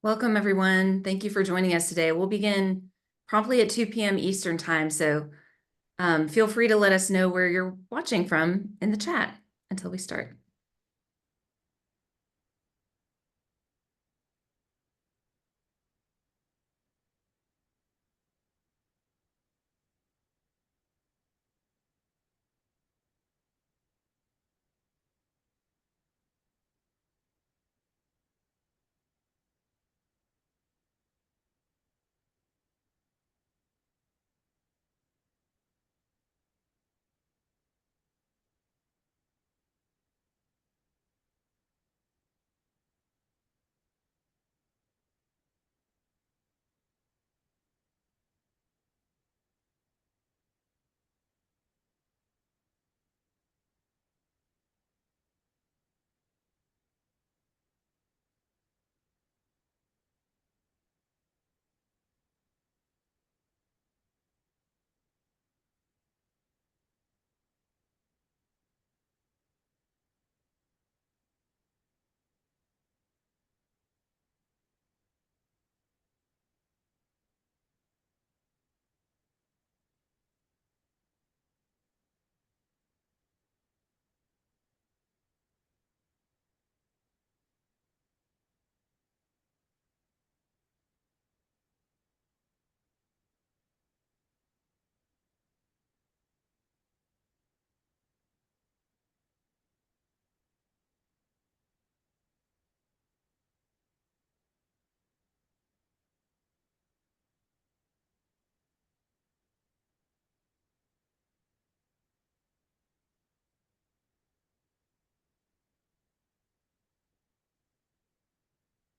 Welcome, everyone. Thank you for joining us today. We'll begin promptly at 2 p.m. Eastern Time, so feel free to let us know where you're watching from in the chat until we start.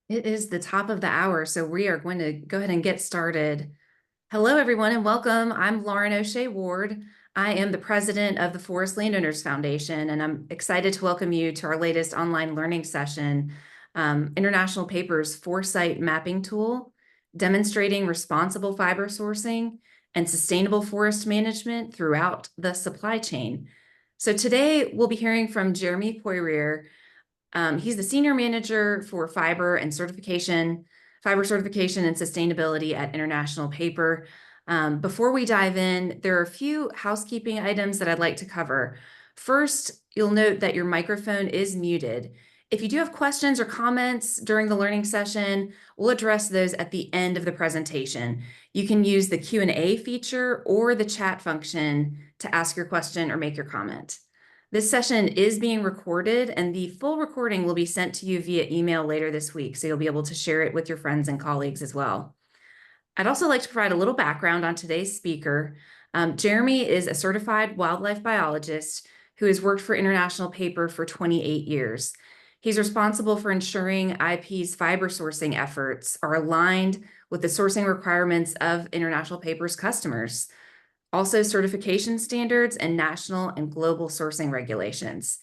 It is the top of the hour, so we are going to go ahead and get started. Hello, everyone, and welcome. I'm Lauren O'Shea Ward. I am the president of the Forest Landowners Foundation, and I'm excited to welcome you to our latest online learning session, International Paper's ForSite mapping tool, demonstrating responsible fiber sourcing and sustainable forest management throughout the supply chain. So today we'll be hearing from Jeremy Poirier. He's the senior manager for fiber certification and sustainability at International Paper. Before we dive in, there are a few housekeeping items that I'd like to cover. First, you'll note that your microphone is muted. If you do have questions or comments during the learning session, we'll address those at the end of the presentation. You can use the Q&A feature or the chat function to ask your question or make your comment. This session is being recorded, and the full recording will be sent to you via email later this week, so you'll be able to share it with your friends and colleagues as well. I'd also like to provide a little background on today's speaker. Jeremy is a certified wildlife biologist who has worked for International Paper for 28 years. He's responsible for ensuring IP's fiber sourcing efforts are aligned with the sourcing requirements of International Paper's customers, also certification standards and national and global sourcing regulations.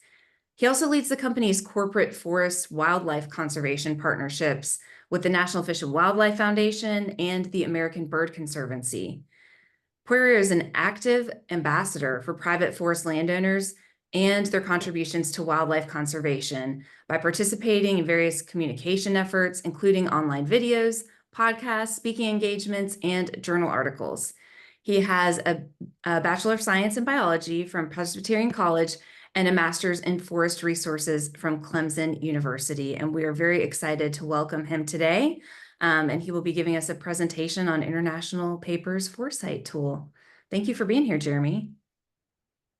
He also leads the company's corporate forest wildlife conservation partnerships with the National Fish and Wildlife Foundation and the American Bird Conservancy. Poirier is an active ambassador for private forest landowners and their contributions to wildlife conservation by participating in various communication efforts, including online videos, podcasts, speaking engagements, and journal articles. He has a Bachelor of Science in Biology from Presbyterian College and a Master's in Forest Resources from Clemson University. And we are very excited to welcome him today. And he will be giving us a presentation on International Paper's ForSite tool. Thank you for being here, Jeremy.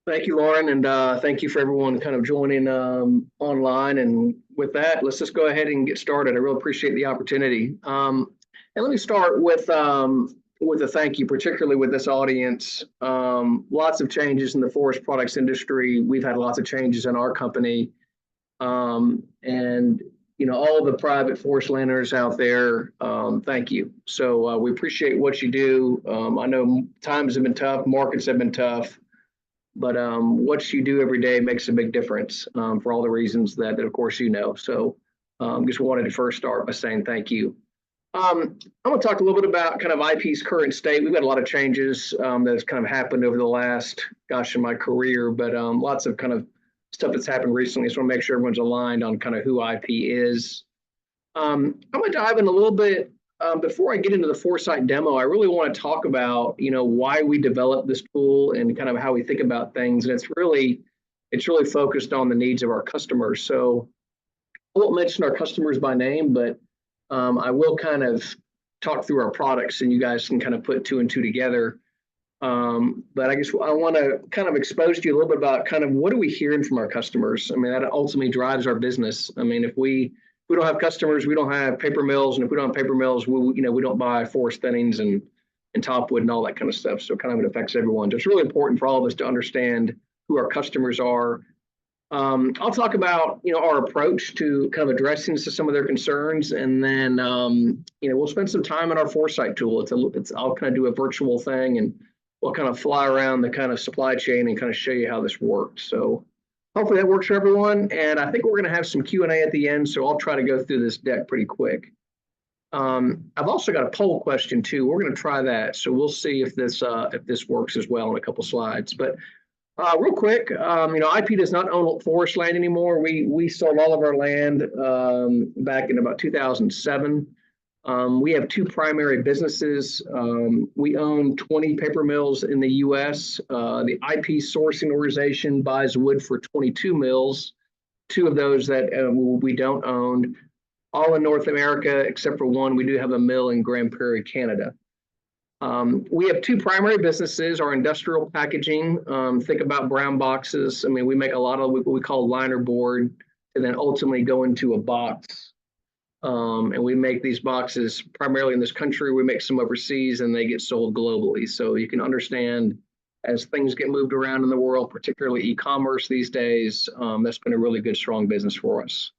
Thank you, Lauren, and thank you for everyone kind of joining online. And with that, let's just go ahead and get started. I really appreciate the opportunity. And let me start with a thank you, particularly with this audience. Lots of changes in the forest products industry. We've had lots of changes in our company. And all the private forest landowners out there, thank you. So we appreciate what you do. I know times have been tough, markets have been tough. But what you do every day makes a big difference for all the reasons that of course, you know. So just wanted to first start by saying thank you. I'm going to talk a little bit about kind of IP's current state. We've had a lot of changes that has kind of happened over the last, in my career, but lots of kind of stuff that's happened recently. So I want to make sure everyone's aligned on kind of who IP is. I'm gonna dive in a little bit. Before I get into the ForSite demo, I really want to talk about, why we developed this tool and kind of how we think about things. And it's really focused on the needs of our customers. So I won't mention our customers by name, but I will kind of talk through our products and you guys can kind of put two and two together. But I guess I want to kind of expose to you a little bit about kind of what are we hearing from our customers. I mean, that ultimately drives our business. I mean, if we don't have customers, we don't have paper mills, and if we don't have paper mills, we don't buy forest thinnings and topwood and all that kind of stuff. So kind of it affects everyone. So it's really important for all of us to understand who our customers are. I'll talk about our approach to kind of addressing some of their concerns, and then we'll spend some time on our ForSite tool. I'll kind of do a virtual thing, and we'll kind of fly around the kind of supply chain and kind of show you how this works. So hopefully that works for everyone. And I think we're going to have some Q&A at the end, so I'll try to go through this deck pretty quick. I've also got a poll question too. We're going to try that, so we'll see if this works as well in a couple slides. But real quick, IP does not own forest land anymore. We sold all of our land back in about 2007. We have two primary businesses. We own 20 paper mills in the U.S. The IP sourcing organization buys wood for 22 mills, two of those that we don't own. All in North America, except for one. We do have a mill in Grand Prairie, Canada. We have two primary businesses, our industrial packaging. Think about brown boxes. I mean, we make a lot of what we call liner board and then ultimately go into a box. And we make these boxes primarily in this country. We make some overseas and they get sold globally. So you can understand as things get moved around in the world, particularly e-commerce these days, that's been a really good, strong business for us.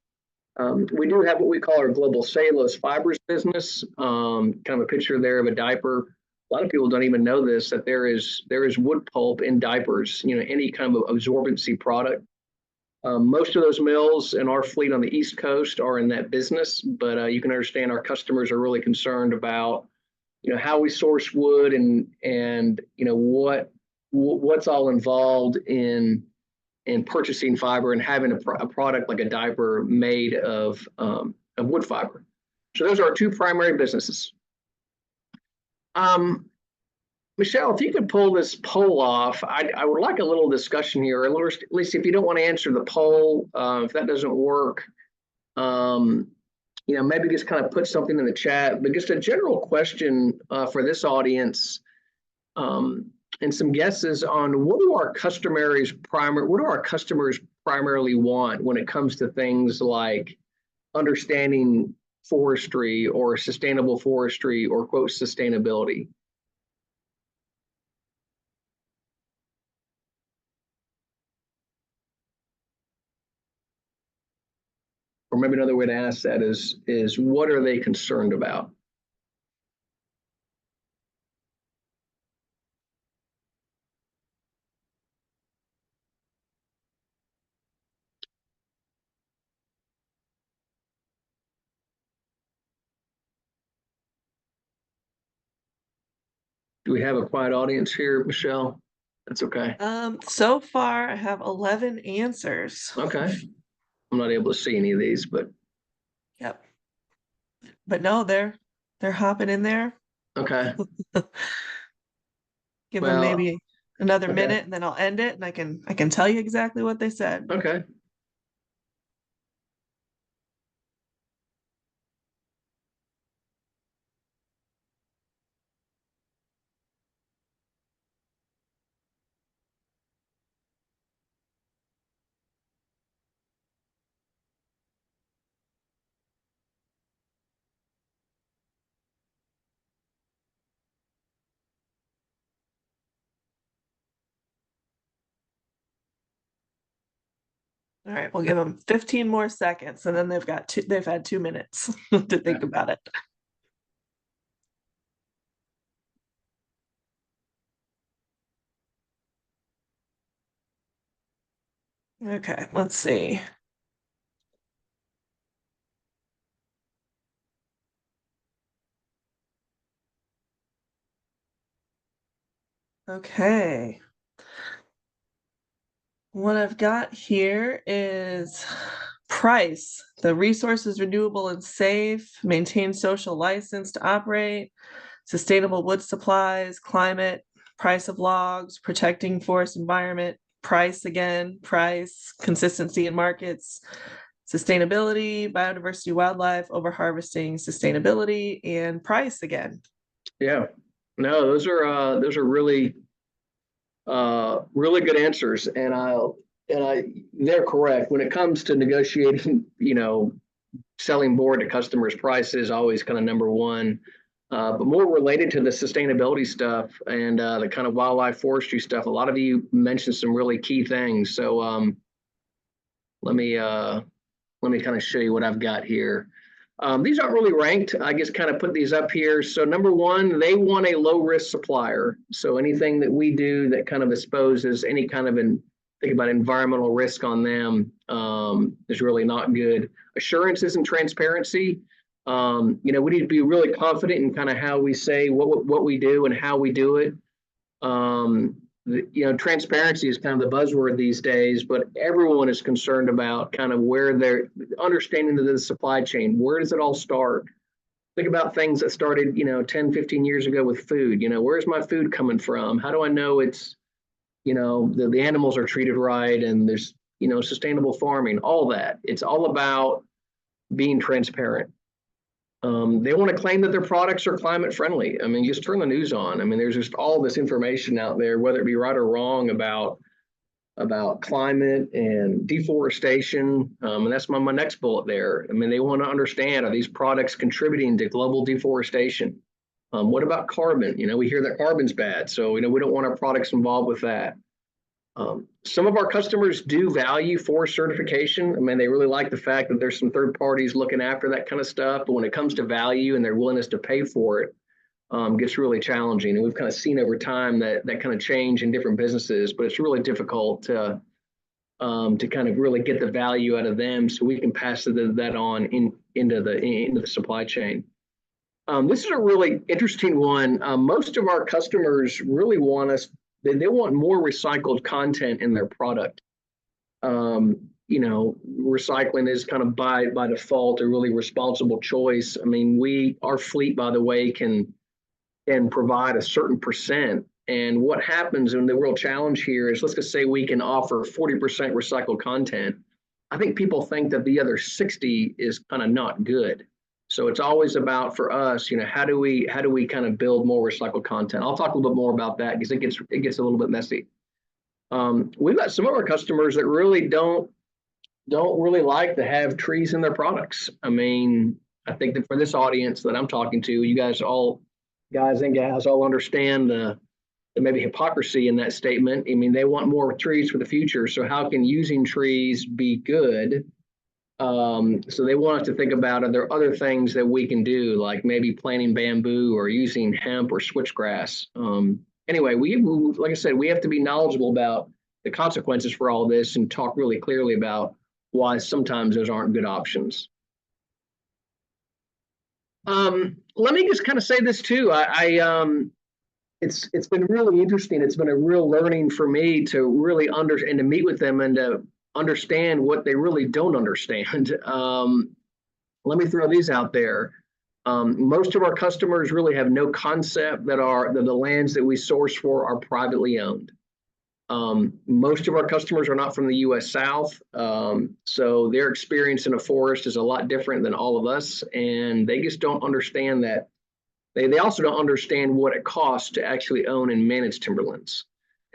We do have what we call our global cellulose fibers business, kind of a picture there of a diaper. A lot of people don't even know this, that there is wood pulp in diapers, any kind of absorbency product. Most of those mills in our fleet on the East Coast are in that business, but you can understand our customers are really concerned about, how we source wood and what's all involved in purchasing fiber and having a product like a diaper made of wood fiber. So those are our two primary businesses. Michelle, if you could pull this poll off, I would like a little discussion here, at least if you don't want to answer the poll, if that doesn't work, maybe just kind of put something in the chat, but just a general question for this audience, and some guesses on what do our customers primarily want when it comes to things like understanding forestry or sustainable forestry or quote sustainability. Or maybe another way to ask that is what are they concerned about? Do we have a quiet audience here, Michelle? That's okay. So far I have 11 answers. Okay. I'm not able to see any of these, but Yep. But no, they're hopping in there. okay. Give them maybe another okay. minute and then I'll end it and I can tell you exactly what they said. Okay. All right, we'll give them 15 more seconds and then they've had 2 minutes to think about it. Okay, let's see. Okay. What I've got here is Price, the resource is renewable and safe, maintain social license to operate, sustainable wood supplies, climate, price of logs, protecting forest environment, price again, price, consistency in markets, sustainability, biodiversity, wildlife, overharvesting, sustainability, and price again. Yeah, no, those are really really good answers, and they're correct when it comes to negotiating. Selling board to customers' prices always kind of number one. But more related to the sustainability stuff and the kind of wildlife forestry stuff, a lot of you mentioned some really key things. So let me kind of show you what I've got here. These aren't really ranked. I just kind of put these up here. So number one, they want a low risk supplier. So anything that we do that kind of exposes any kind of think about environmental risk on them is really not good. Assurances and transparency. We need to be really confident in kind of how we say what we do and how we do it. Transparency is kind of the buzzword these days, but everyone is concerned about kind of where they're understanding the supply chain. Where does it all start? Think about things that started, 10, 15 years ago with food. Where's my food coming from? How do I know it's, the animals are treated right and there's, sustainable farming, all that. It's all about being transparent. They want to claim that their products are climate friendly. I mean, just turn the news on. I mean, there's just all this information out there, whether it be right or wrong about climate and deforestation. And that's my next bullet there. I mean, they want to understand, are these products contributing to global deforestation? What about carbon? We hear that carbon's bad. So, we don't want our products involved with that. Some of our customers do value forest certification. I mean, they really like the fact that there's some third parties looking after that kind of stuff. But when it comes to value and their willingness to pay for it, gets really challenging. And we've kind of seen over time that kind of change in different businesses, but it's really difficult to kind of really get the value out of them so we can pass that on into the supply chain. This is a really interesting one. Most of our customers really want us. They want more recycled content in their product. Recycling is kind of by default a really responsible choice. I mean, our fleet, by the way, can provide a certain percent. And what happens in the real challenge here is, let's just say we can offer 40% recycled content. I think people think that the other 60 is kind of not good. So it's always about, for us, how do we kind of build more recycled content? I'll talk a little bit more about that because it gets a little bit messy. We've got some of our customers that really don't really like to have trees in their products. I mean, I think that for this audience that I'm talking to, you guys and gals all understand the maybe hypocrisy in that statement. I mean, they want more trees for the future. So how can using trees be good? So they want us to think about, are there other things that we can do, like maybe planting bamboo or using hemp or switchgrass? Anyway, like I said, we have to be knowledgeable about the consequences for all this and talk really clearly about why sometimes those aren't good options. Let me just kind of say this too. It's been really interesting. It's been a real learning for me to really understand and to meet with them and to understand what they really don't understand. Let me throw these out there. Most of our customers really have no concept that the lands that we source for are privately owned. Most of our customers are not from the U.S. South, so their experience in a forest is a lot different than all of us, and they just don't understand that. They also don't understand what it costs to actually own and manage timberlands.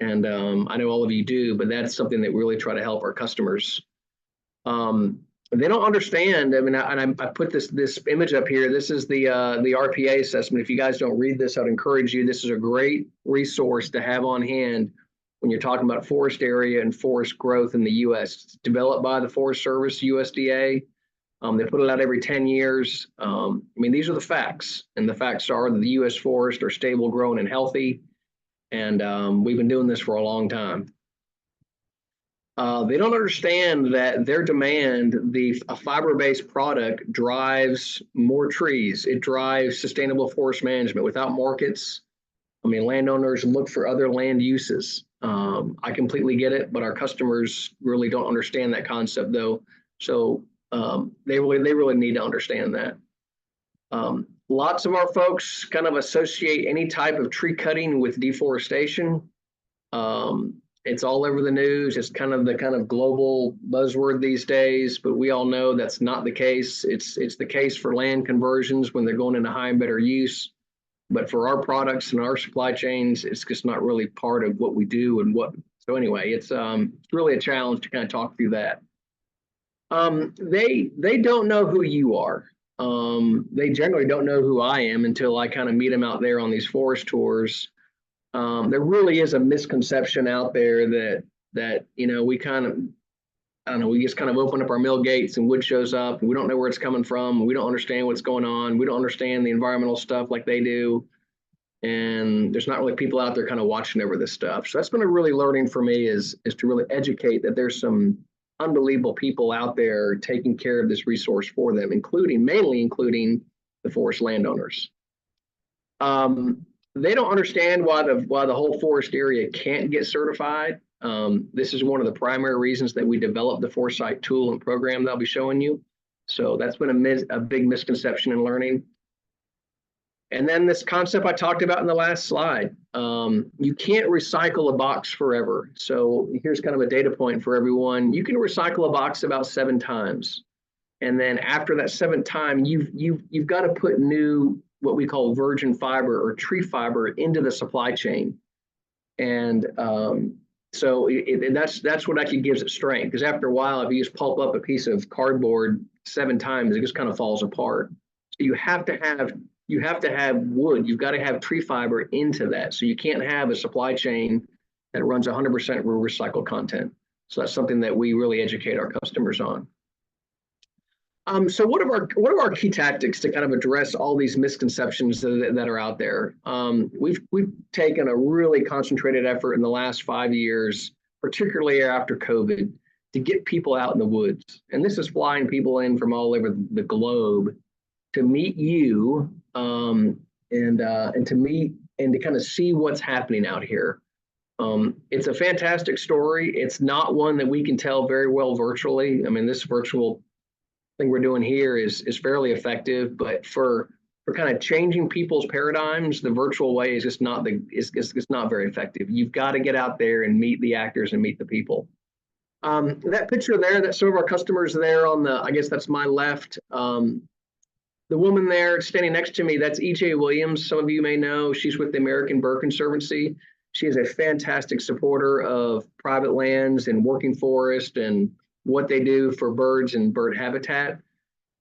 And I know all of you do, but that's something that we really try to help our customers. They don't understand. I mean, I put this image up here. This is the RPA assessment. If you guys don't read this, I'd encourage you. This is a great resource to have on hand when you're talking about forest area and forest growth in the U.S. It's developed by the Forest Service, USDA. They put it out every 10 years. I mean, these are the facts. And the facts are that the U.S. forests are stable, growing, and healthy. And we've been doing this for a long time. They don't understand that their demand, a fiber-based product, drives more trees. It drives sustainable forest management. Without markets, I mean, landowners look for other land uses. I completely get it, but our customers really don't understand that concept, though. So they really need to understand that. Lots of our folks kind of associate any type of tree cutting with deforestation. It's all over the news. It's kind of the global buzzword these days, but we all know that's not the case. It's the case for land conversions when they're going into high and better use. But for our products and our supply chains, it's just not really part of what we do and what. So anyway, it's really a challenge to kind of talk through that. They don't know who you are. They generally don't know who I am until I kind of meet them out there on these forest tours. There really is a misconception out there that we kind of, I don't know, we just kind of open up our mill gates and wood shows up and we don't know where it's coming from. We don't understand what's going on. We don't understand the environmental stuff like they do. And there's not really people out there kind of watching over this stuff. So that's been a really learning for me is to really educate that there's some unbelievable people out there taking care of this resource for them, mainly including the forest landowners. They don't understand why the whole forest area can't get certified. This is one of the primary reasons that we developed the ForSite tool and program that I'll be showing you. So that's been a big misconception in learning. And then this concept I talked about in the last slide. You can't recycle a box forever. So here's kind of a data point for everyone. You can recycle a box about 7 times. And then after that 7th time, you've got to put new, what we call virgin fiber or tree fiber into the supply chain. And so that's what actually gives it strength. Because after a while, if you just pulp up a piece of cardboard 7 times, it just kind of falls apart. So you have to have wood. You've got to have tree fiber into that. So you can't have a supply chain that runs 100% recycled content. So that's something that we really educate our customers on. So what are our key tactics to kind of address all these misconceptions that are out there? We've taken a really concentrated effort in the last 5 years, particularly after COVID, to get people out in the woods. And this is flying people in from all over the globe to meet you and to meet and to kind of see what's happening out here. It's a fantastic story. It's not one that we can tell very well virtually. I mean, this virtual thing we're doing here is fairly effective, but for kind of changing people's paradigms, the virtual way is just not it's not very effective. You've got to get out there and meet the actors and meet the people. That picture there, that's some of our customers there on the, I guess that's my left. The woman there standing next to me, that's E.J. Williams. Some of you may know, she's with the American Bird Conservancy. She is a fantastic supporter of private lands and working forest and what they do for birds and bird habitat.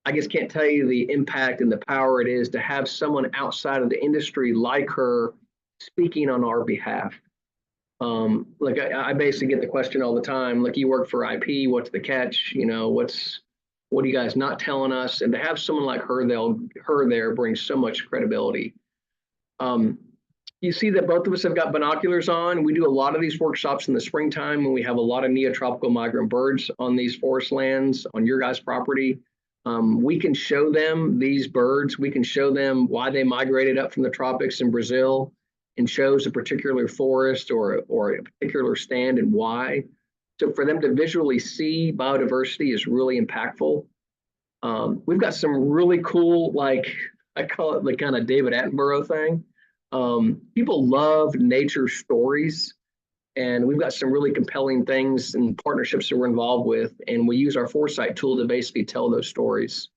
I just can't tell you the impact and the power it is to have someone outside of the industry like her speaking on our behalf. Like I basically get the question all the time, like, you work for IP, what's the catch? What are you guys not telling us? And to have someone like her there brings so much credibility. You see that both of us have got binoculars on. We do a lot of these workshops in the springtime when we have a lot of neotropical migrant birds on these forest lands on your guys' property. We can show them these birds. We can show them why they migrated up from the tropics in Brazil and shows a particular forest or a particular stand and why. So for them to visually see biodiversity is really impactful. We've got some really cool, like, I call it the kind of David Attenborough thing. People love nature stories, and we've got some really compelling things and partnerships that we're involved with, and we use our ForSite tool to basically tell those stories.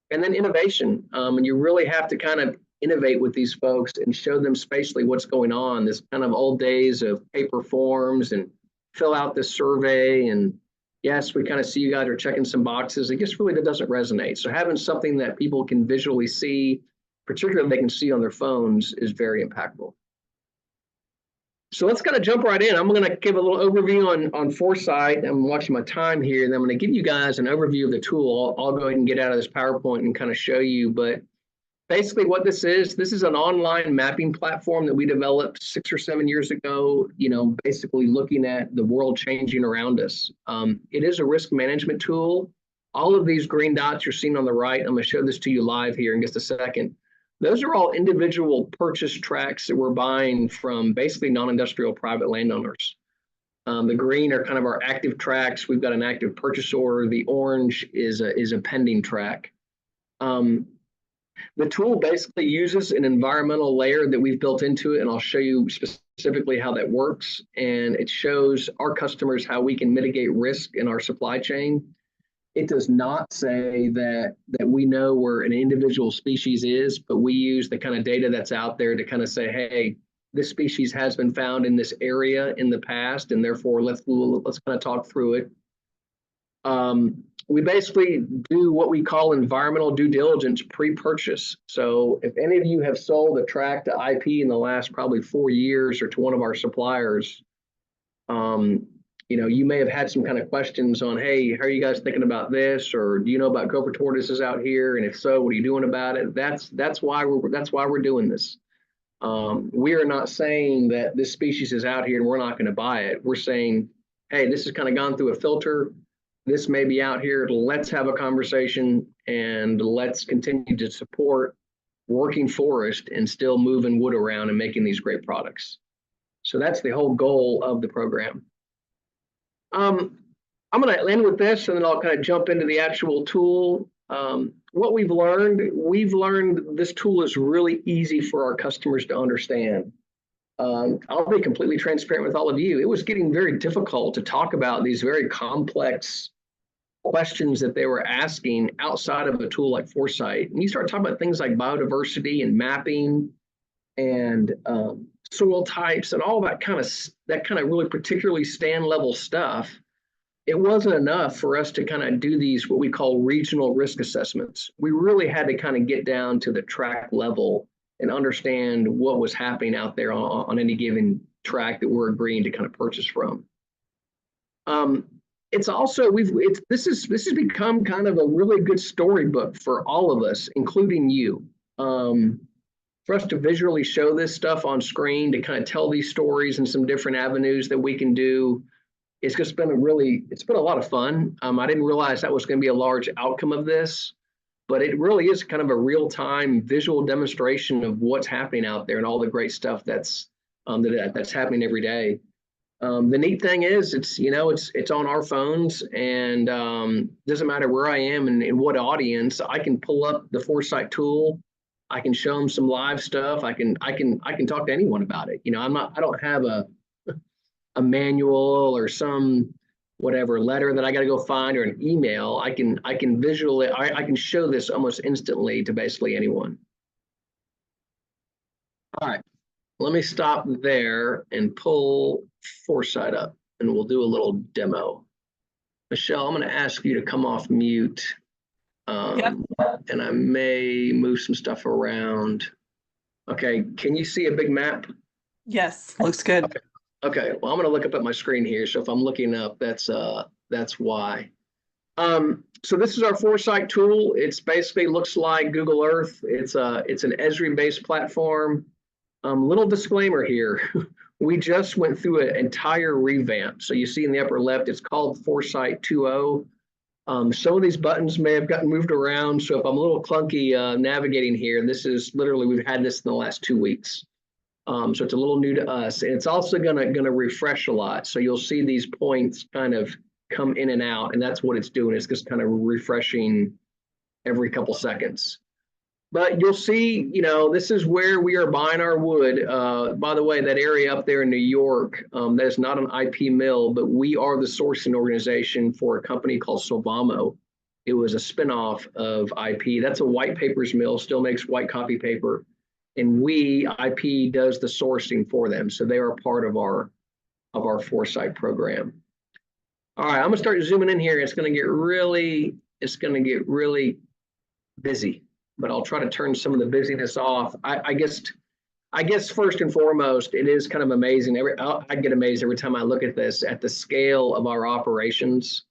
And then innovation, and you really have to kind of innovate with these folks and show them spatially what's going on. This kind of old days of paper forms and fill out this survey, and yes, we kind of see you guys are checking some boxes. It just really doesn't resonate. So having something that people can visually see, particularly they can see on their phones, is very impactful. So let's kind of jump right in. I'm going to give a little overview on ForSite. I'm watching my time here, and I'm going to give you guys an overview of the tool. I'll go ahead and get out of this PowerPoint and kind of show you. But basically what this is an online mapping platform that we developed 6 or 7 years ago, basically looking at the world changing around us. It is a risk management tool. All of these green dots you're seeing on the right, I'm going to show this to you live here in just a second. Those are all individual purchase tracts that we're buying from basically non-industrial private landowners. The green are kind of our active tracks. We've got an active purchase order. The orange is a pending track. The tool basically uses an environmental layer that we've built into it, and I'll show you specifically how that works. And it shows our customers how we can mitigate risk in our supply chain. It does not say that we know where an individual species is, but we use the kind of data that's out there to kind of say, hey, this species has been found in this area in the past, and therefore let's kind of talk through it. We basically do what we call environmental due diligence pre-purchase. So if any of you have sold a tract to IP in the last probably 4 years or to one of our suppliers, you may have had some kind of questions on, hey, how are you guys thinking about this? Or do you know about gopher tortoises out here? And if so, what are you doing about it? That's why we're doing this. We are not saying that this species is out here and we're not going to buy it. We're saying, hey, this has kind of gone through a filter. This may be out here. Let's have a conversation and let's continue to support working forest and still moving wood around and making these great products. So that's the whole goal of the program. I'm going to end with this and then I'll kind of jump into the actual tool. What we've learned this tool is really easy for our customers to understand. I'll be completely transparent with all of you. It was getting very difficult to talk about these very complex questions that they were asking outside of a tool like ForSite. And you start talking about things like biodiversity and mapping and soil types and all that kind of really particularly stand level stuff. It wasn't enough for us to kind of do these what we call regional risk assessments. We really had to kind of get down to the tract level and understand what was happening out there on any given tract that we're agreeing to kind of purchase from. It's also this has become kind of a really good storybook for all of us, including you. For us to visually show this stuff on screen, to kind of tell these stories and some different avenues that we can do, it's just been it's been a lot of fun. I didn't realize that was going to be a large outcome of this, but it really is kind of a real-time visual demonstration of what's happening out there and all the great stuff that's happening every day. The neat thing is it's on our phones, and doesn't matter where I am and in what audience, I can pull up the ForSite tool. I can show them some live stuff. I can talk to anyone about it. I don't have a manual or some whatever letter that I got to go find or an email. I can show this almost instantly to basically anyone. All right, let me stop there and pull ForSite up and we'll do a little demo. Michelle, I'm going to ask you to come off mute. Yep. And I may move some stuff around. Okay, can you see a big map? Yes, looks good. Okay, well, I'm going to look up at my screen here. So if I'm looking up, that's why. So this is our ForSite tool. It's basically looks like Google Earth. It's an ESRI-based platform. Little disclaimer here. We just went through an entire revamp. So you see in the upper left, it's called ForSite 2.0. Some of these buttons may have gotten moved around. So if I'm a little clunky navigating here, this is literally, we've had this in the last 2 weeks. So it's a little new to us. And it's also gonna refresh a lot. So you'll see these points kind of come in and out, and that's what it's doing. It's just kind of refreshing every couple seconds. But you'll see, this is where we are buying our wood. By the way, that area up there in New York, that is not an IP mill, but we are the sourcing organization for a company called Sylvamo. It was a spinoff of IP. That's a white papers mill, still makes white copy paper. And IP does the sourcing for them. So they are part of our ForSite program. All right, I'm gonna start zooming in here. It's gonna get really busy, but I'll try to turn some of the busyness off. I guess first and foremost, it is kind of amazing. I get amazed every time I look at this, at the scale of our operations,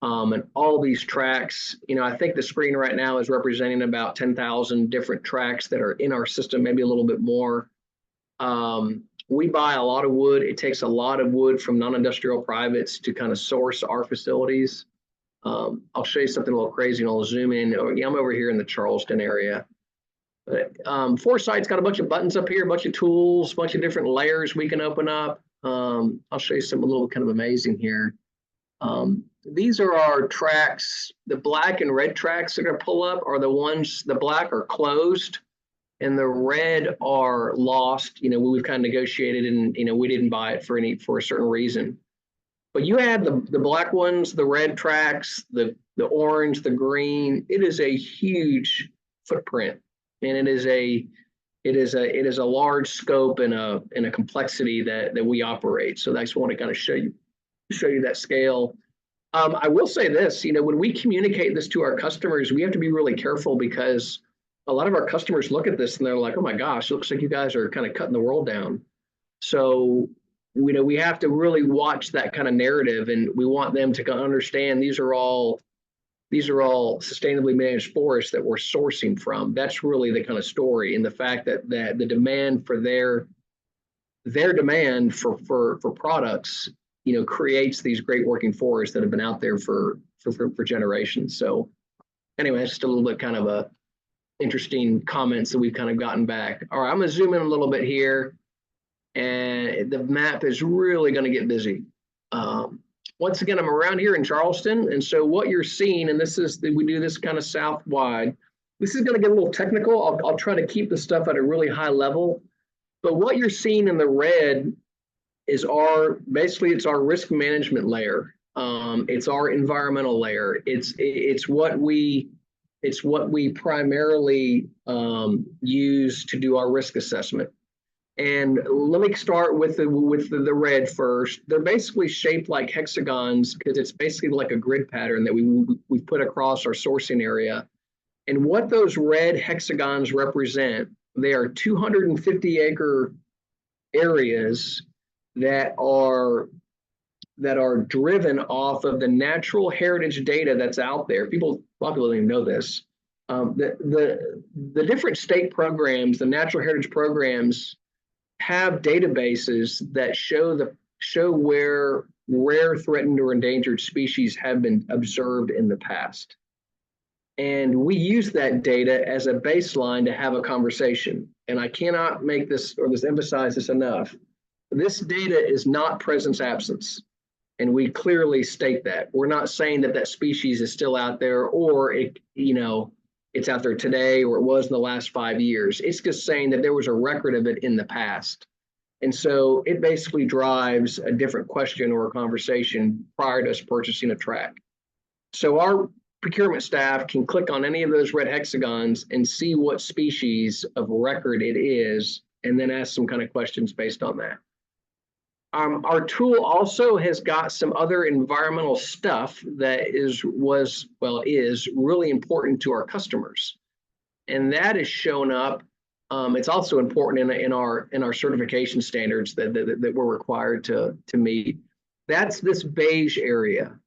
and all these tracks. I think the screen right now is representing about 10,000 different tracks that are in our system, maybe a little bit more. We buy a lot of wood. It takes a lot of wood from non-industrial privates to kind of source our facilities. I'll show you something a little crazy and I'll zoom in. I'm over here in the Charleston area. But ForSite's got a bunch of buttons up here, a bunch of tools, a bunch of different layers we can open up. I'll show you something a little kind of amazing here. These are our tracks. The black and red tracks that are going to pull up are the ones, the black are closed and the red are lost. You know, we've kind of negotiated and, you know, we didn't buy it for a certain reason. But you add the black ones, the red tracks, the orange, the green, it is a huge footprint. And it is a large scope and a complexity that we operate. So I just want to kind of show you that scale. I will say this, you know, when we communicate this to our customers, we have to be really careful because a lot of our customers look at this and they're like, oh my gosh, it looks like you guys are kind of cutting the world down. So, you know, we have to really watch that kind of narrative, and we want them to understand these are all sustainably managed forests that we're sourcing from. That's really the kind of story, and the fact that the demand for their demand for products, you know, creates these great working forests that have been out there for generations. So anyway, that's just a little bit kind of a interesting comments that we've kind of gotten back. All right, I'm gonna zoom in a little bit here, and the map is really gonna get busy. Once again, I'm around here in Charleston, and so what you're seeing, and this is, we do this kind of south-wide. This is gonna get a little technical. I'll try to keep the stuff at a really high level, but what you're seeing in the red is basically it's our risk management layer. It's our environmental layer. It's what we primarily use to do our risk assessment. And let me start with the red first. They're basically shaped like hexagons because it's basically like a grid pattern that we put across our sourcing area. And what those red hexagons represent, they are 250-acre areas that are driven off of the natural heritage data that's out there. A lot of people don't even know this. The different state programs, the natural heritage programs, have databases that show where rare, threatened, or endangered species have been observed in the past. And we use that data as a baseline to have a conversation. And I cannot make this or emphasize this enough. This data is not presence absence. And we clearly state that. We're not saying that species is still out there, or it's out there today, or it was in the last 5 years. It's just saying that there was a record of it in the past. And so it basically drives a different question or a conversation prior to us purchasing a track. So our procurement staff can click on any of those red hexagons and see what species of record it is, and then ask some kind of questions based on that. Our tool also has got some other environmental stuff that is really important to our customers, and that is shown up. It's also important in our certification standards that we're required to meet. That's this beige area,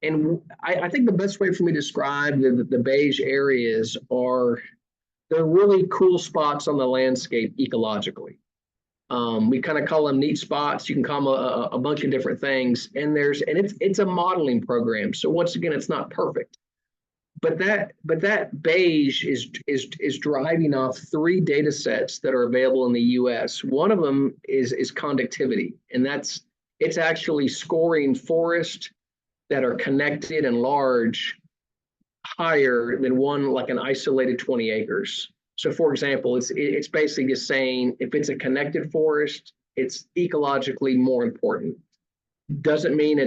and I think the best way for me to describe the beige areas are they're really cool spots on the landscape ecologically. We kind of call them neat spots. You can call them a bunch of different things, and it's a modeling program. So once again, it's not perfect, but that beige is driving off 3 data sets that are available in the U.S. One of them is conductivity, and it's actually scoring forests that are connected and large higher than one like an isolated 20 acres. So for example, it's basically just saying if it's a connected forest, it's ecologically more important. Doesn't mean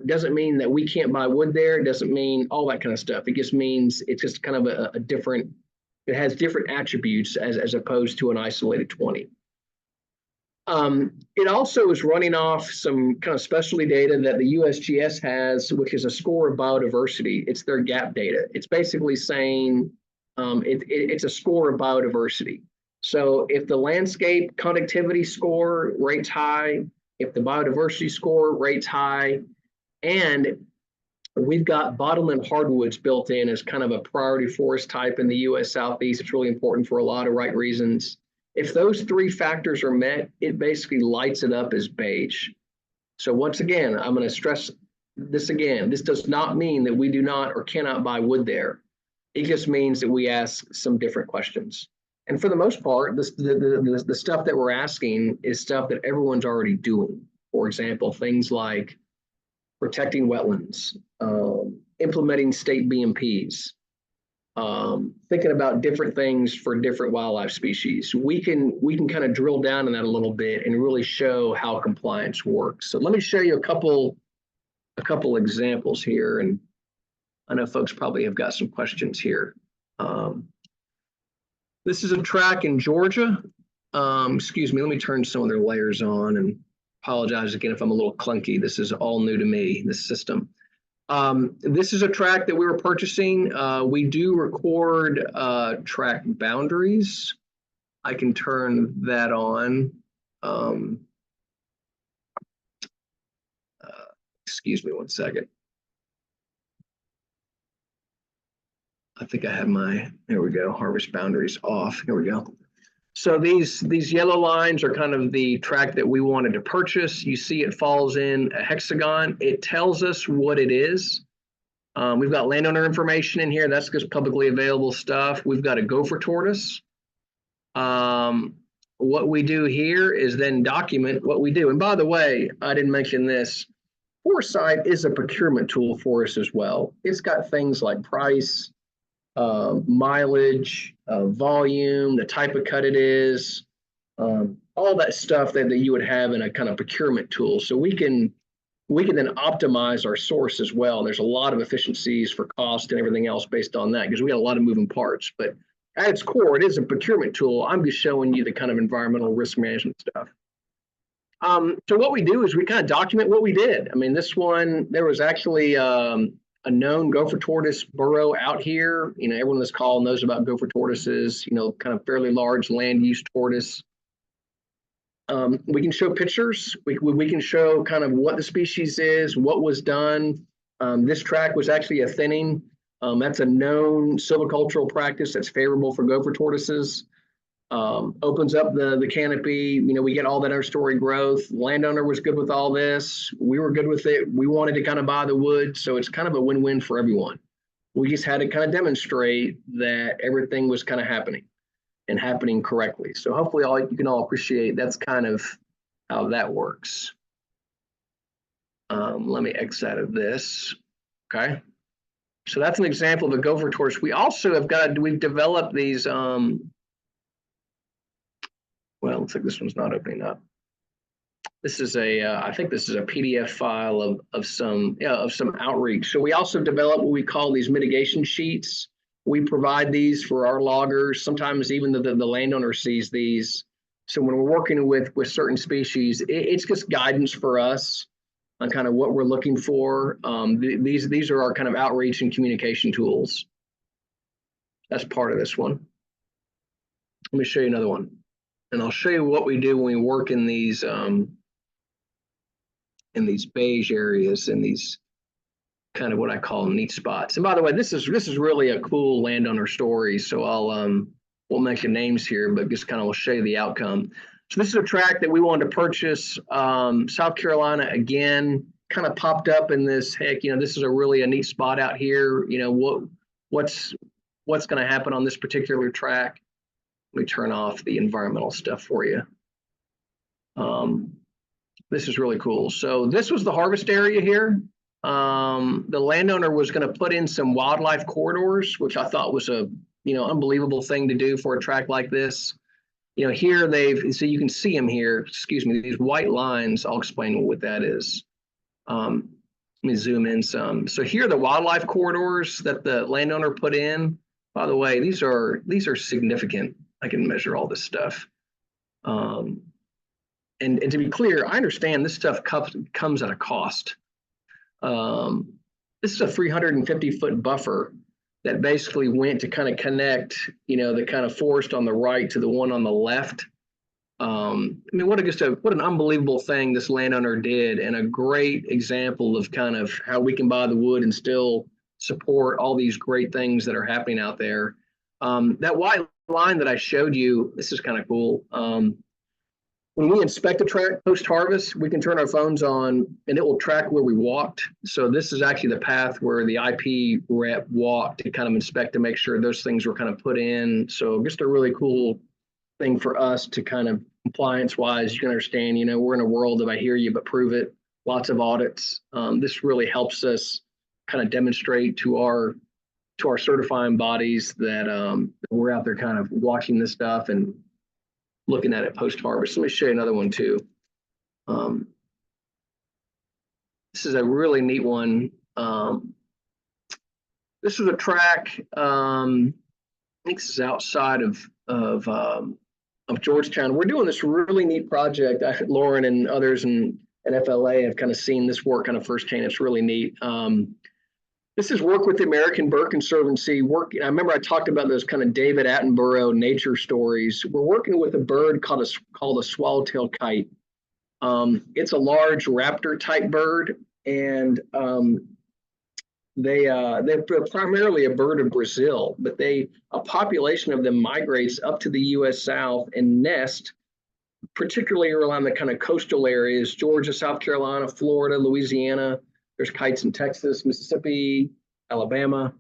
doesn't mean that we can't buy wood there. It doesn't mean all that kind of stuff. It just means it's just kind of a different, it has different attributes as opposed to an isolated 20. It also is running off some kind of specialty data that the USGS has, which is a score of biodiversity. It's their gap data. It's basically saying, it's a score of biodiversity. So if the landscape conductivity score rates high, if the biodiversity score rates high, and we've got bottomland hardwoods built in as kind of a priority forest type in the U.S. Southeast, it's really important for a lot of right reasons. If those 3 factors are met, it basically lights it up as beige. So once again, I'm going to stress this again. This does not mean that we do not or cannot buy wood there. It just means that we ask some different questions. And for the most part, the stuff that we're asking is stuff that everyone's already doing. For example, things like protecting wetlands, implementing state BMPs, thinking about different things for different wildlife species. We can kind of drill down on that a little bit and really show how compliance works. So let me show you a couple examples here, and I know folks probably have got some questions here. This is a track in Georgia. Excuse me, let me turn some of their layers on, and apologize again if I'm a little clunky. This is all new to me, this system. This is a track that we were purchasing. We do record track boundaries. I can turn that on. Excuse me one second. I think I have my, there we go, harvest boundaries off. Here we go. So these yellow lines are kind of the track that we wanted to purchase. You see it falls in a hexagon. It tells us what it is. We've got landowner information in here. That's just publicly available stuff. We've got a gopher tortoise. What we do here is then document what we do. And by the way, I didn't mention this. ForSite is a procurement tool for us as well. It's got things like price, mileage, volume, the type of cut it is, all that stuff that you would have in a kind of procurement tool. So we can then optimize our source as well. There's a lot of efficiencies for cost and everything else based on that, because we got a lot of moving parts. But at its core, it is a procurement tool. I'm just showing you the kind of environmental risk management stuff. So what we do is we kind of document what we did. I mean, this one, there was actually a known gopher tortoise burrow out here. You know, everyone on this call knows about gopher tortoises, you know, kind of fairly large land use tortoise. We can show pictures. We can show kind of what the species is, what was done. This track was actually a thinning. That's a known silvicultural practice that's favorable for gopher tortoises. Opens up the canopy. You know, we get all that understory growth. Landowner was good with all this. We were good with it. We wanted to kind of buy the wood. So it's kind of a win-win for everyone. We just had to kind of demonstrate that everything was kind of happening and happening correctly. So hopefully you can all appreciate that's kind of how that works. Let me exit out of this. Okay. So that's an example of a gopher tortoise. We also have we've developed these, well, looks like this one's not opening up. This is I think this is a PDF file of some outreach. So we also develop what we call these mitigation sheets. We provide these for our loggers. Sometimes even the landowner sees these. So when we're working with certain species, it's just guidance for us on kind of what we're looking for. These are our kind of outreach and communication tools. That's part of this one. Let me show you another one. And I'll show you what we do when we work in these beige areas, in these kind of what I call neat spots. And by the way, this is really a cool landowner story. So I'll won't mention names here, but just kind of will show you the outcome. So this is a tract that we wanted to purchase. South Carolina, again, kind of popped up in this, heck, you know, this is a neat spot out here. You know, what's going to happen on this particular track? Let me turn off the environmental stuff for you. This is really cool. So this was the harvest area here. The landowner was going to put in some wildlife corridors, which I thought was a, you know, unbelievable thing to do for a tract like this. You know, here so you can see them here, excuse me, these white lines. I'll explain what that is. Let me zoom in some. So here are the wildlife corridors that the landowner put in. By the way, these are significant. I can measure all this stuff. And to be clear, I understand this stuff comes at a cost. This is a 350-foot buffer that basically went to kind of connect, you know, the kind of forest on the right to the one on the left. I mean, what an unbelievable thing this landowner did, and a great example of kind of how we can buy the wood and still support all these great things that are happening out there. That white line that I showed you, this is kind of cool. when we inspect a track post-harvest, we can turn our phones on and it will track where we walked. So this is actually the path where the IP rep walked to kind of inspect to make sure those things were kind of put in. So just a really cool thing for us to kind of compliance-wise, you can understand, we're in a world of I hear you, but prove it, lots of audits. This really helps us kind of demonstrate to our certifying bodies that we're out there kind of watching this stuff and looking at it post-harvest. Let me show you another one too. This is a really neat one. This is a track. I think this is outside of Georgetown. We're doing this really neat project. Lauren and others and FLA have kind of seen this work kind of firsthand. It's really neat. This is work with the American Bird Conservancy. I remember I talked about those kind of David Attenborough nature stories. We're working with a bird called a swallowtail kite. It's a large raptor type bird, and they're primarily a bird of Brazil, but a population of them migrates up to the U.S. South and nest, particularly around the kind of coastal areas, Georgia, South Carolina, Florida, Louisiana. There's kites in Texas, Mississippi, Alabama.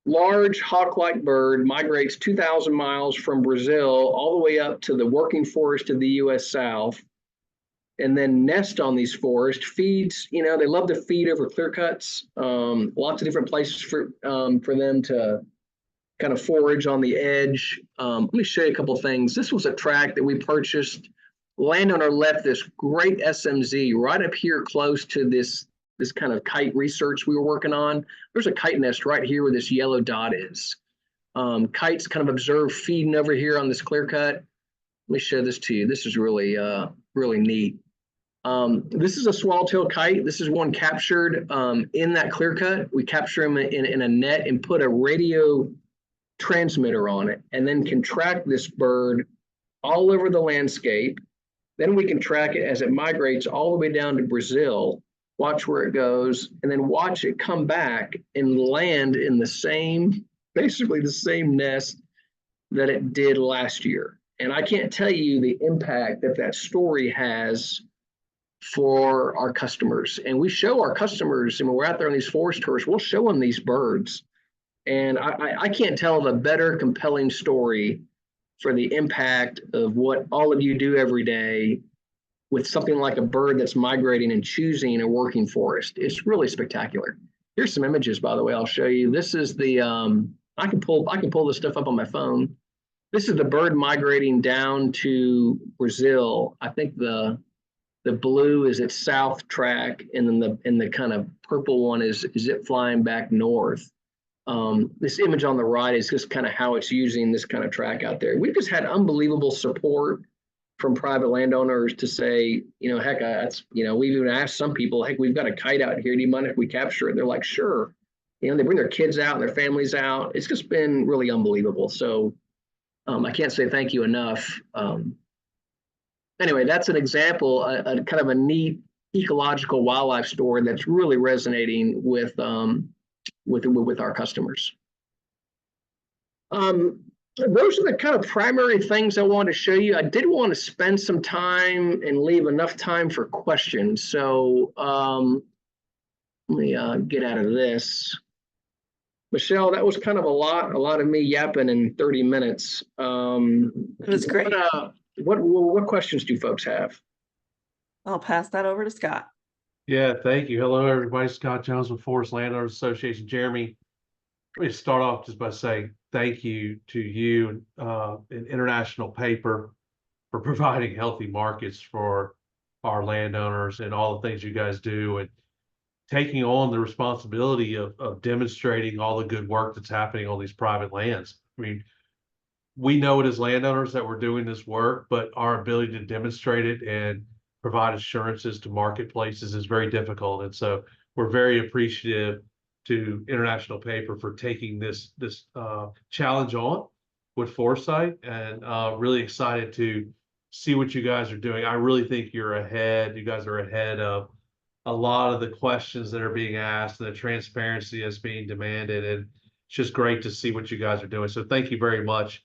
Large hawk-like bird migrates 2,000 miles from Brazil all the way up to the working forest of the U.S. South, and then nest on these forests, feeds, they love to feed over clear cuts, lots of different places for them to kind of forage on the edge. Let me show you a couple of things. This was a tract that we purchased. Landowner left this great SMZ right up here close to this kind of kite research we were working on. There's a kite nest right here where this yellow dot is. Kites kind of observed feeding over here on this clear cut. Let me show this to you. This is really, really neat. This is a swallowtail kite. This is one captured in that clear cut. We capture them in a net and put a radio transmitter on it, and then can track this bird all over the landscape. Then we can track it as it migrates all the way down to Brazil, watch where it goes, and then watch it come back and land in basically the same nest that it did last year. And I can't tell you the impact that story has for our customers. And we show our customers, and when we're out there on these forest tours, we'll show them these birds. And I can't tell a better compelling story for the impact of what all of you do every day with something like a bird that's migrating and choosing a working forest. It's really spectacular. Here's some images, by the way, I'll show you. This is the, I can pull this stuff up on my phone. This is the bird migrating down to Brazil. I think the blue is its south track, and then the kind of purple one is it flying back north. This image on the right is just kind of how it's using this kind of track out there. We've just had unbelievable support from private landowners to say, heck, we've even asked some people, heck, we've got a kite out here. Do you mind if we capture it? They're like, sure. They bring their kids out and their families out. It's just been really unbelievable. So I can't say thank you enough. Anyway, that's an example, a kind of a neat ecological wildlife story that's really resonating with our customers. Those are the kind of primary things I wanted to show you. I did want to spend some time and leave enough time for questions. So let me get out of this. Michelle, that was kind of a lot of me yapping in 30 minutes. It was great. What questions do folks have? I'll pass that over to Scott. Yeah, thank you. Hello, everybody. Scott Jones with Forest Landowners Association. Jeremy, let me start off just by saying thank you to you and International Paper for providing healthy markets for our landowners and all the things you guys do, and taking on the responsibility of demonstrating all the good work that's happening on these private lands. I mean, we know it as landowners that we're doing this work, but our ability to demonstrate it and provide assurances to marketplaces is very difficult. And so we're very appreciative to International Paper for taking this challenge on with ForSite, and really excited to see what you guys are doing. I really think you guys are ahead of a lot of the questions that are being asked and the transparency that's being demanded. And it's just great to see what you guys are doing. So thank you very much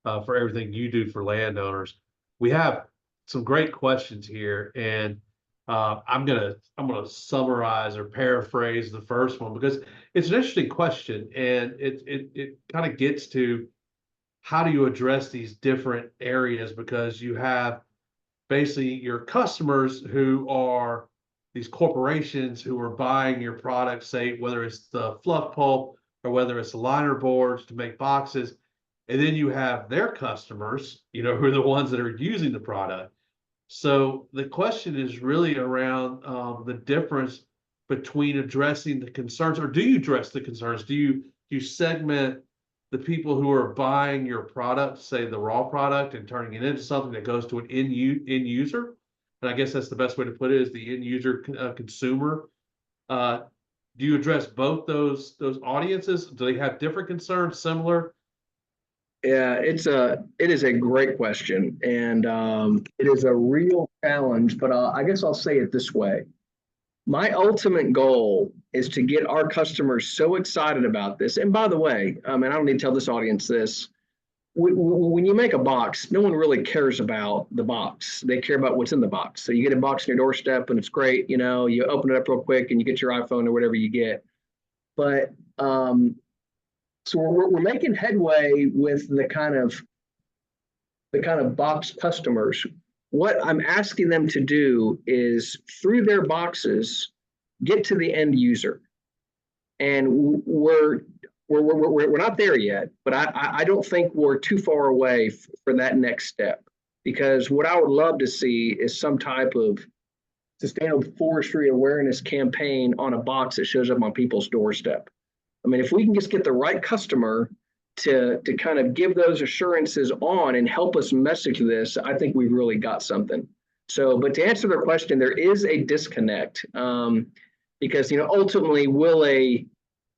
for everything you do for landowners. We have some great questions here, and I'm gonna summarize or paraphrase the first one because it's an interesting question, and it kind of gets to how do you address these different areas, because you have basically your customers who are these corporations who are buying your product, say whether it's the fluff pulp or whether it's the liner boards to make boxes. And then you have their customers, who are the ones that are using the product. So the question is really around the difference between addressing the concerns, or do you address the concerns? Do you segment the people who are buying your product, say the raw product, and turning it into something that goes to an end user? And I guess that's the best way to put it, is the end user consumer. Do you address both those audiences? Do they have different concerns, similar? Yeah, it is a great question, and it is a real challenge. But I guess I'll say it this way: my ultimate goal is to get our customers so excited about this. And by the way, I don't need to tell this audience this. When you make a box, no one really cares about the box. They care about what's in the box. So you get a box on your doorstep and it's great. You open it up real quick and you get your iPhone or whatever you get. But so we're making headway with the kind of box customers. What I'm asking them to do is, through their boxes, get to the end user. And we're not there yet, but I don't think we're too far away for that next step. Because what I would love to see is some type of sustainable forestry awareness campaign on a box that shows up on people's doorstep. If we can just get the right customer to kind of give those assurances on and help us message this, I think we've really got something. So, but to answer their question, there is a disconnect, because ultimately, will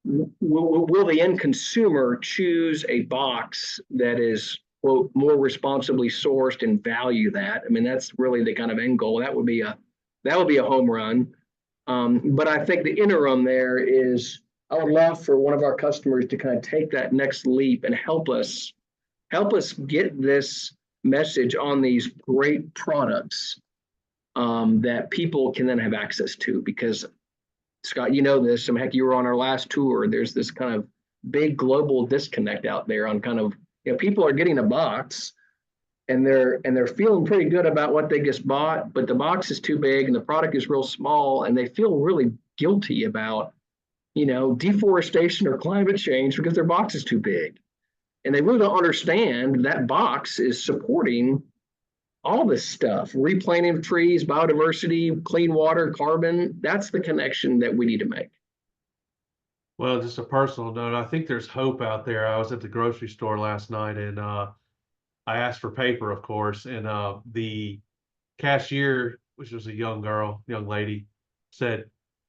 the end consumer choose a box that is, quote, more responsibly sourced and value that? That's really the kind of end goal. That would be a home run. But I think the interim there is, I would love for one of our customers to kind of take that next leap and help us get this message on these great products that people can then have access to. Because, Scott, this, heck, you were on our last tour. There's this kind of big global disconnect out there on kind of, people are getting a box and they're feeling pretty good about what they just bought, but the box is too big and the product is real small, and they feel really guilty about deforestation or climate change because their box is too big. And they really don't understand that box is supporting all this stuff: replanting of trees, biodiversity, clean water, carbon. That's the connection that we need to make. Well, just a personal note, I think there's hope out there. I was at the grocery store last night, and I asked for paper, of course, and the cashier, which was a young lady, said,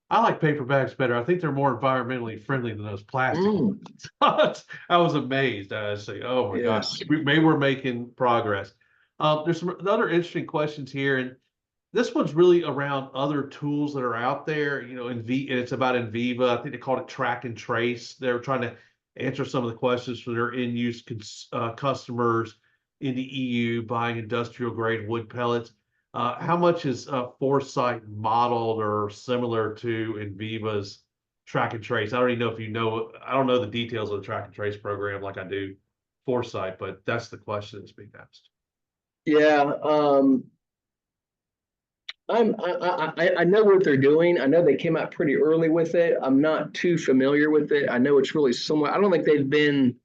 "I like paper bags better. I think they're more environmentally friendly than those plastic ones." I was amazed. I say, "Oh my gosh, maybe we're making progress." There's some other interesting questions here, and this one's really around other tools that are out there. And it's about Enviva. I think they called it track and trace. They're trying to answer some of the questions for their end-use customers in the EU buying industrial grade wood pellets. How much is ForSite modeled or similar to Enviva's track and trace? I don't even know if I don't know the details of the track and trace program like I do ForSite, but that's the question that's being asked. Yeah, I know what they're doing. I know they came out pretty early with it. I'm not too familiar with it. I know it's really similar. I don't think they've been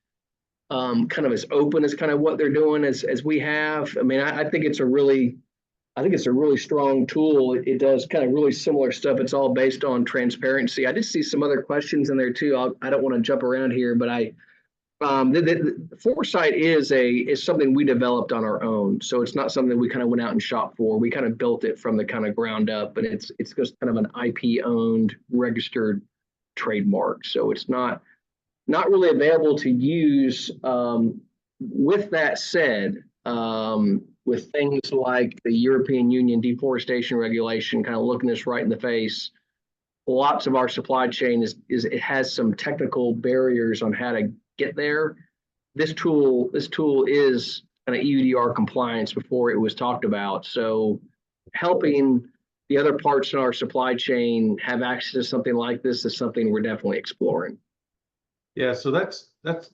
kind of as open as kind of what they're doing as we have. I think it's a really strong tool. It does kind of really similar stuff. It's all based on transparency. I did see some other questions in there too. I don't want to jump around here, but the ForSite is something we developed on our own. So it's not something we kind of went out and shopped for. We kind of built it from the kind of ground up, but it's just kind of an IP owned, registered trademark. So it's not really available to use. With that said, with things like the European Union deforestation regulation kind of looking us right in the face, lots of our supply chain it has some technical barriers on how to get there. This tool is kind of EUDR compliance before it was talked about. So helping the other parts in our supply chain have access to something like this is something we're definitely exploring. Yeah, so that's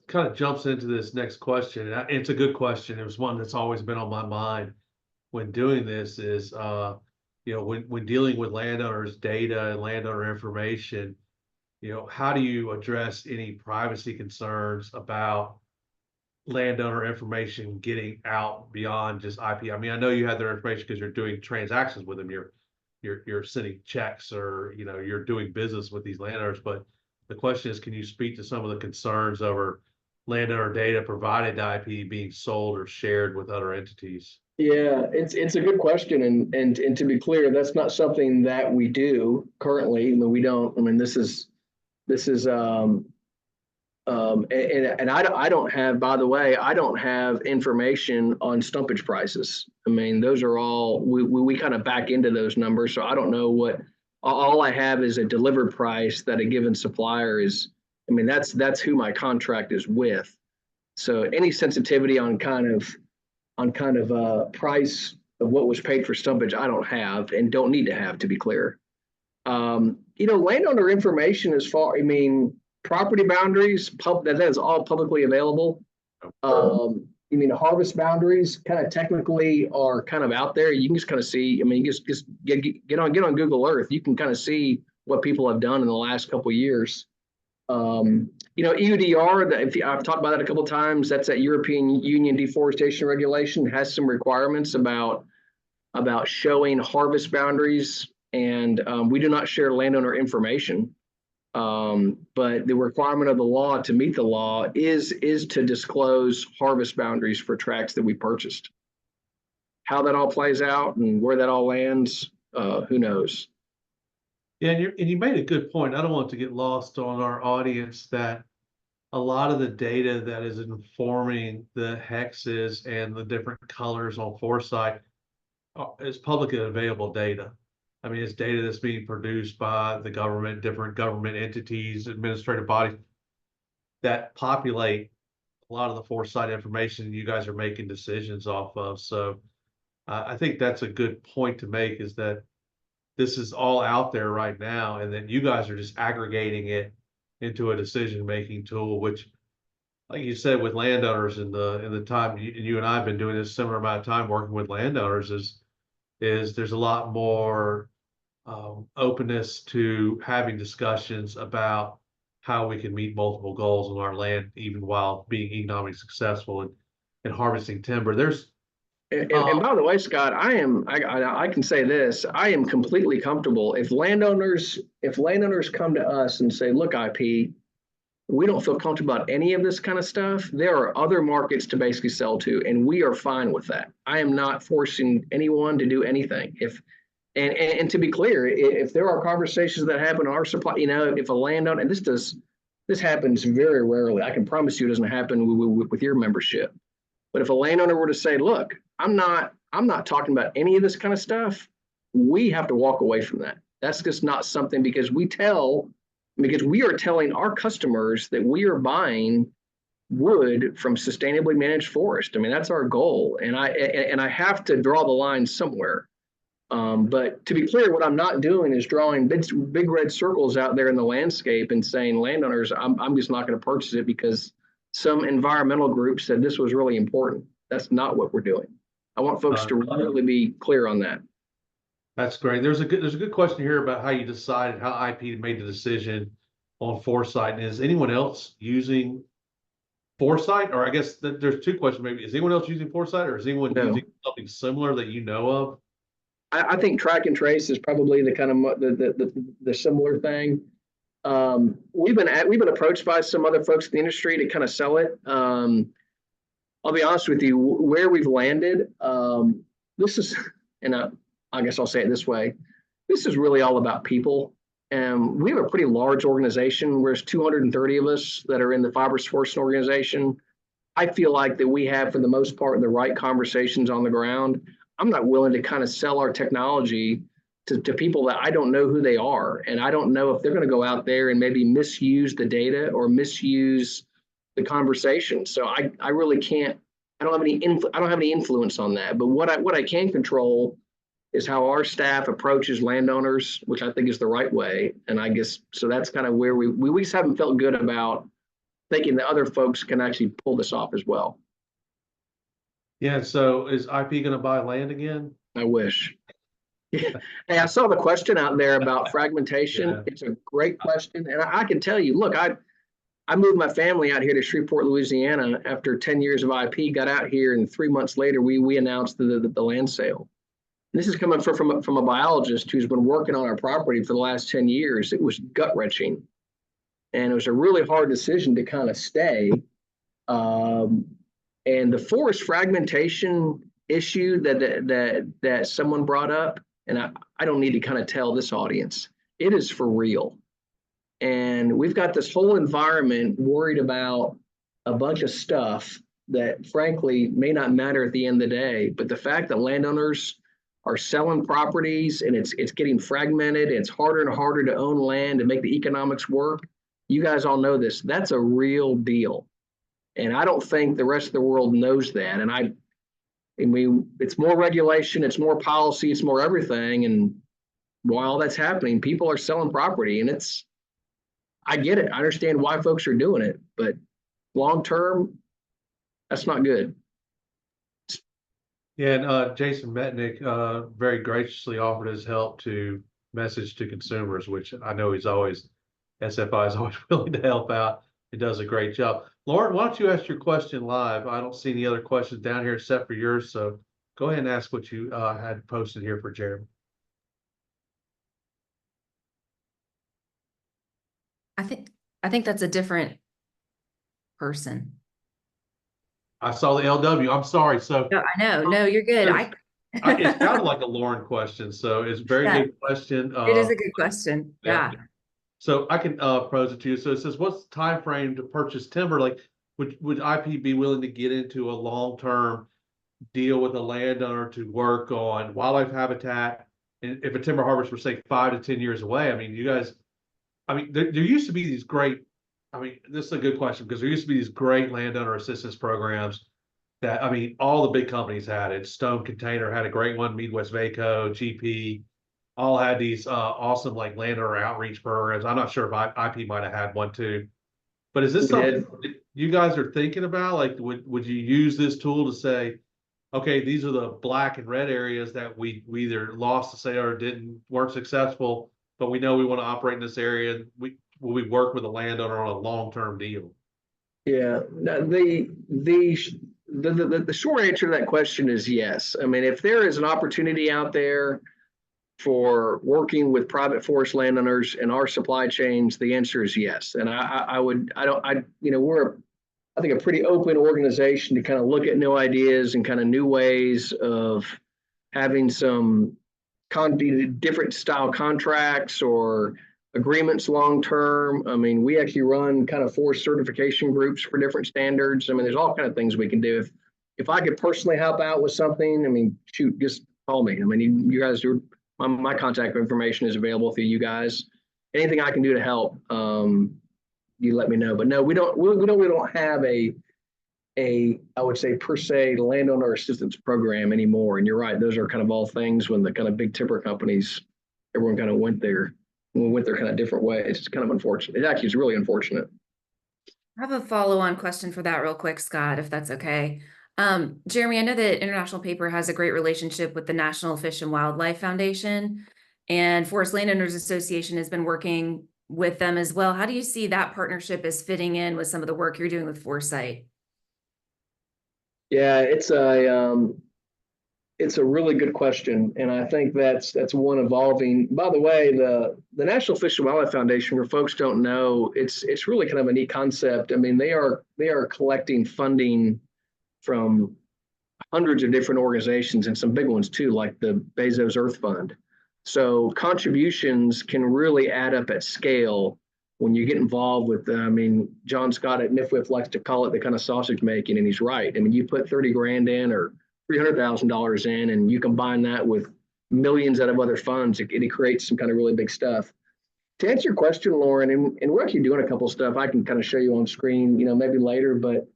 kind of jumps into this next question. And it's a good question. It was one that's always been on my mind when doing this is, when dealing with landowners' data and landowner information, how do you address any privacy concerns about landowner information getting out beyond just IP? I mean, I know you have their information because you're doing transactions with them. You're sending checks or, you're doing business with these landowners. But the question is, can you speak to some of the concerns over landowner data provided to IP being sold or shared with other entities? Yeah, it's a good question, and to be clear, that's not something that we do currently. I mean, we don't. I mean, this is and I don't have, by the way, I don't have information on stumpage prices. I mean, those are all, we kind of back into those numbers. So I don't know what, all I have is a delivered price that a given supplier is. I mean, that's who my contract is with. So any sensitivity on kind of price of what was paid for stumpage, I don't have and don't need to have, to be clear. Landowner information as far, I mean, property boundaries, that is all publicly available. Harvest boundaries kind of technically are kind of out there. You can just kind of see, I mean, you just get on Google Earth. You can kind of see what people have done in the last couple of years. EUDR, I've talked about that a couple of times. That's that European Union deforestation regulation, has some requirements about showing harvest boundaries, and we do not share landowner information. But the requirement of the law to meet the law is to disclose harvest boundaries for tracts that we purchased. How that all plays out and where that all lands, who knows? Yeah, and you made a good point. I don't want to get lost on our audience that a lot of the data that is informing the hexes and the different colors on ForSite is publicly available data. I mean, it's data that's being produced by the government, different government entities, administrative bodies that populate a lot of the ForSite information you guys are making decisions off of. So I think that's a good point to make, is that this is all out there right now, and then you guys are just aggregating it into a decision-making tool, which, like you said, with landowners in the time you and I have been doing this similar amount of time working with landowners, is there's a lot more openness to having discussions about how we can meet multiple goals on our land, even while being economically successful and harvesting timber. And by the way, Scott, I can say this, I am completely comfortable if landowners come to us and say, look, IP, we don't feel comfortable about any of this kind of stuff, there are other markets to basically sell to, and we are fine with that. I am not forcing anyone to do anything. And to be clear, if there are conversations that happen in our supply, if a landowner, and this happens very rarely, I can promise you it doesn't happen with your membership. But if a landowner were to say, look, I'm not talking about any of this kind of stuff, we have to walk away from that. That's just not something, because we are telling our customers that we are buying wood from sustainably managed forest. I mean, that's our goal. And I have to draw the line somewhere. But to be clear, what I'm not doing is drawing big red circles out there in the landscape and saying, landowners, I'm just not going to purchase it because some environmental group said this was really important. That's not what we're doing. I want folks to really be clear on that. That's great. There's a good question here about how you decided, how IP made the decision on ForSite. And is anyone else using ForSite? Or I guess there's two questions maybe. Is anyone else using ForSite, or is anyone using something similar that you know of? I think track and trace is probably the kind of the similar thing. We've been approached by some other folks in the industry to kind of sell it. I'll be honest with you, where we've landed, this is, and I guess I'll say it this way, this is really all about people. And we have a pretty large organization. There's 230 of us that are in the fibrous forest organization. I feel like that we have, for the most part, the right conversations on the ground. I'm not willing to kind of sell our technology to people that I don't know who they are. And I don't know if they're going to go out there and maybe misuse the data or misuse the conversation. So I really can't I don't have any influence on that. But what I can control is how our staff approaches landowners, which I think is the right way. And I guess so that's kind of where we just haven't felt good about thinking that other folks can actually pull this off as well. Yeah, so is IP gonna buy land again? I wish. Hey, I saw the question out there about fragmentation. Yeah. It's a great question. And I can tell you, look, I moved my family out here to Shreveport, Louisiana after 10 years of IP, got out here, and 3 months later, we announced the land sale. And this is coming from a biologist who's been working on our property for the last 10 years. It was gut-wrenching. And it was a really hard decision to kind of stay. And the forest fragmentation issue that someone brought up, and I don't need to kind of tell this audience, it is for real. And we've got this whole environment worried about a bunch of stuff that frankly may not matter at the end of the day. But the fact that landowners are selling properties and it's getting fragmented, and it's harder and harder to own land and make the economics work. You guys all know this. That's a real deal. And I don't think the rest of the world knows that. And I mean, it's more regulation, it's more policy, it's more everything. And while that's happening, people are selling property, and I get it. I understand why folks are doing it, but long term, that's not good. Yeah, and Jason Metnick very graciously offered his help to message to consumers, which I know SFI is always willing to help out. He does a great job. Lauren, why don't you ask your question live? I don't see any other questions down here except for yours, so go ahead and ask what you had posted here for Jeremy. I think that's a different person. I saw the LW. I'm sorry. So No, I know. No, you're good. it sounded like a Lauren question, so it's a very good question. It is a good question. Yeah. So I can pose it to you. So it says, what's the time frame to purchase timber? Like, would IP be willing to get into a long-term deal with a landowner to work on wildlife habitat? And if a timber harvest were, say, 5 to 10 years away, I mean, you guys, there used to be these great, this is a good question, because there used to be these great landowner assistance programs that, all the big companies had it. Stone Container had a great one, Midwest Vaco, GP, all had these awesome like landowner outreach programs. I'm not sure if IP might have had one too. But is this something that you guys are thinking about? Like, would you use this tool to say, okay, these are the black and red areas that we either lost the sale or weren't successful, but we know we want to operate in this area. Will we work with a landowner on a long-term deal? Yeah, the short answer to that question is yes. If there is an opportunity out there for working with private forest landowners in our supply chains, the answer is yes. And we're, I think, a pretty open organization to kind of look at new ideas and kind of new ways of having some different style contracts or agreements long term. We actually run kind of forest certification groups for different standards. There's all kind of things we can do. If I could personally help out with something, shoot, just call me. You guys are. My contact information is available through you guys. Anything I can do to help, you let me know. But no, we don't have a I would say per se landowner assistance program anymore. And you're right; those are kind of all things when the kind of big timber companies, everyone kind of went their kind of different ways. It's kind of unfortunate. It actually is really unfortunate. I have a follow-on question for that real quick, Scott, if that's okay. Jeremy, I know that International Paper has a great relationship with the National Fish and Wildlife Foundation, and Forest Landowners Association has been working with them as well. How do you see that partnership as fitting in with some of the work you're doing with ForSite? Yeah, it's a really good question, and I think that's one evolving. By the way, the National Fish and Wildlife Foundation, for folks don't know, it's really kind of a neat concept. They are collecting funding from hundreds of different organizations and some big ones too, like the Bezos Earth Fund. So contributions can really add up at scale when you get involved with, John Scott at NIFWIF likes to call it the kind of sausage making, and he's right. You put 30 grand in or $300,000 in, and you combine that with millions out of other funds, it creates some kind of really big stuff. To answer your question, Lauren, and we're actually doing a couple of stuff I can kind of show you on screen, maybe later, but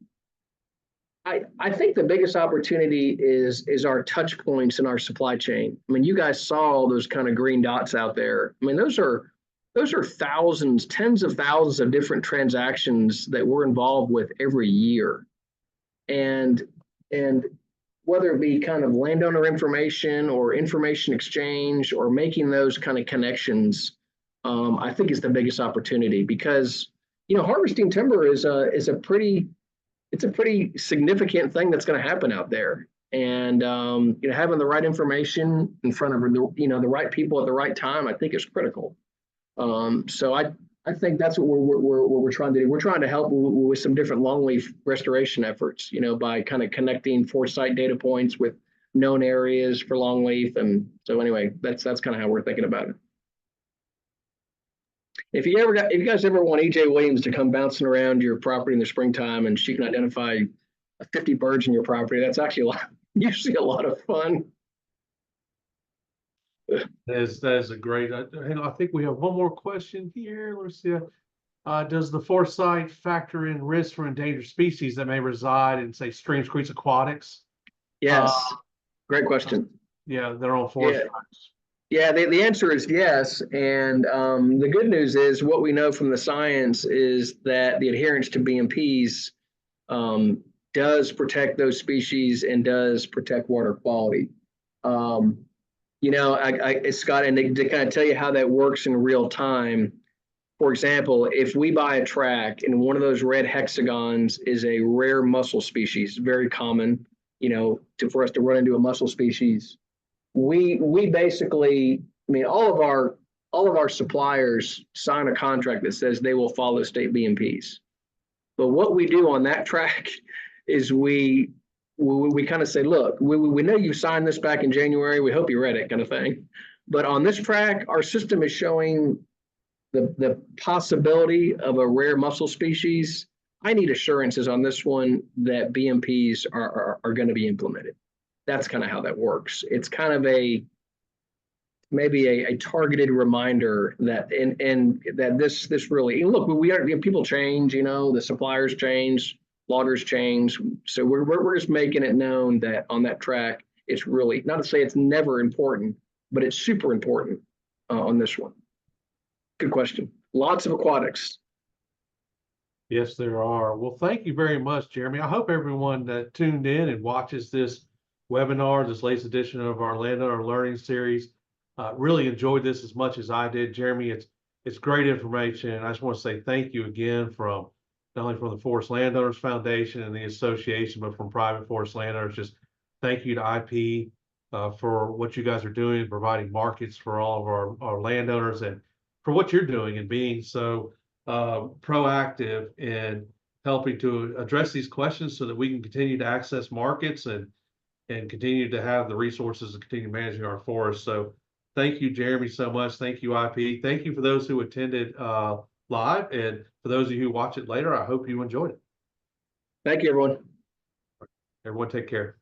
I think the biggest opportunity is our touch points in our supply chain. I mean, you guys saw those kind of green dots out there. I mean, those are thousands, tens of thousands of different transactions that we're involved with every year. And whether it be kind of landowner information or information exchange or making those kind of connections, I think is the biggest opportunity, because, you know, harvesting timber is a pretty significant thing that's going to happen out there. And, you know, having the right information in front of the, you know, the right people at the right time, I think is critical. So I think that's what we're trying to do. We're trying to help with some different longleaf restoration efforts, you know, by kind of connecting ForSite data points with known areas for longleaf. And so anyway, that's kind of how we're thinking about it. If you guys ever want EJ Williams to come bouncing around your property in the springtime and she can identify 50 birds in your property, that's actually usually a lot of fun. That is a great, hang on, I think we have one more question here. Let's see. Does the ForSite factor in risks for endangered species that may reside in, say, streams, creeks, aquatics? Yes, great question. Yeah, they're on ForSite. Yeah, the answer is yes. And the good news is what we know from the science is that the adherence to BMPs does protect those species and does protect water quality. You know, Scott, and to kind of tell you how that works in real time, for example, if we buy a tract and one of those red hexagons is a rare mussel species, very common, you know, for us to run into a mussel species, we basically, I mean, all of our suppliers sign a contract that says they will follow state BMPs. But what we do on that tract is we kind of say, look, we know you signed this back in January. We hope you read it, kind of thing. But on this tract, our system is showing the possibility of a rare mussel species. I need assurances on this one that BMPs are going to be implemented. That's kind of how that works. It's kind of maybe a targeted reminder that and that this really, look, people change, you know, the suppliers change, loggers change. So we're just making it known that on that track, it's really, not to say it's never important, but it's super important on this one. Good question. Lots of aquatics. Yes, there are. Well, thank you very much, Jeremy. I hope everyone that tuned in and watches this webinar, this latest edition of our Landowner Learning Series, really enjoyed this as much as I did. Jeremy, it's great information. I just want to say thank you again from not only from the Forest Landowners Foundation and the association, but from private forest landowners. Just thank you to IP for what you guys are doing, providing markets for all of our landowners, and for what you're doing and being so proactive in helping to address these questions so that we can continue to access markets and continue to have the resources to continue managing our forests. So thank you, Jeremy, so much. Thank you, IP. Thank you for those who attended live, and for those of you who watch it later, I hope you enjoyed it. Thank you, everyone. Everyone take care.